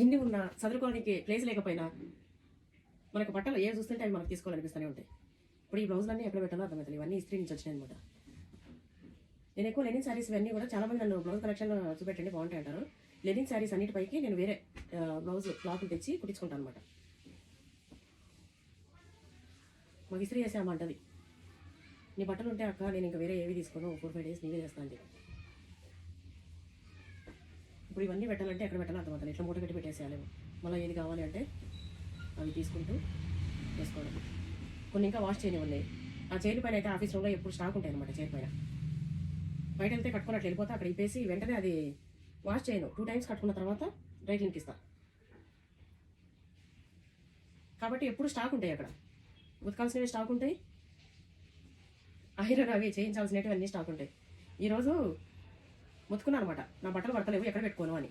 ఎన్ని ఉన్నా చదువుకోవడానికి ప్లేస్ లేకపోయినా మనకు బట్టలు ఏవి చూస్తుంటే అవి మనకు తీసుకోవాలనిపిస్తూనే ఉంటాయి. ఇప్పుడు ఈ బ్లౌజులన్నీ ఎక్కడ పెట్టాలో అర్థమవుతుంది. ఇవన్నీ ఇస్త్రీ నుంచి వచ్చినాయి అనమాట. నేను ఎక్కువ లెనిన్ శారీస్ ఇవన్నీ కూడా చాలా మంది నన్ను బ్లౌజ్ కలెక్షన్ చూపెట్టండి బాగుంటాయి అంటారు. లెనిన్ శారీస్ అన్నిటిపైకి నేను వేరే బ్లౌజ్ క్లాత్లు తెచ్చి కుట్టించుకుంటాను అనమాట. మాకు ఇస్త్రీ చేసామంటది, నీ బట్టలు ఉంటే అక్క నేను ఇంకా వేరే ఏవి తీసుకోను, 4-5 డేస్ నీవే చేస్తాను. ఇప్పుడు ఇవన్నీ పెట్టాలంటే ఎక్కడ పెట్టాలో అర్థమవుతుంది. ఇట్లా మూట పెట్టి పెట్టేసేయాలి. మళ్ళీ ఏది కావాలి అంటే అవి తీసుకుంటూ వేసుకోవడం. కొన్ని ఇంకా వాష్ చేయనివ్వండి. ఆ చైర్ పైన అయితే ఆఫీస్ రూమ్లో ఎప్పుడు స్టాక్ ఉంటాయి అనమాట. చైర్ పైన బయట వెళ్తే కట్టుకుని అట్లా వెళ్ళిపోతే అక్కడ ఇప్పేసి వెంటనే అది వాష్ చేయను. 2 times కట్టుకున్న తర్వాత డ్రై క్లీన్కి ఇస్తాను. కాబట్టి ఎప్పుడు స్టాక్ ఉంటాయి అక్కడ. ఉతకాల్సినవి స్టాక్ ఉంటాయి, ఐరన్ అవి చేయించాల్సినవి అన్నీ స్టాక్ ఉంటాయి. ఈరోజు ముతుకున్నాను అనమాట, నా బట్టలు పడతలేవు ఎక్కడ పెట్టుకోను అని.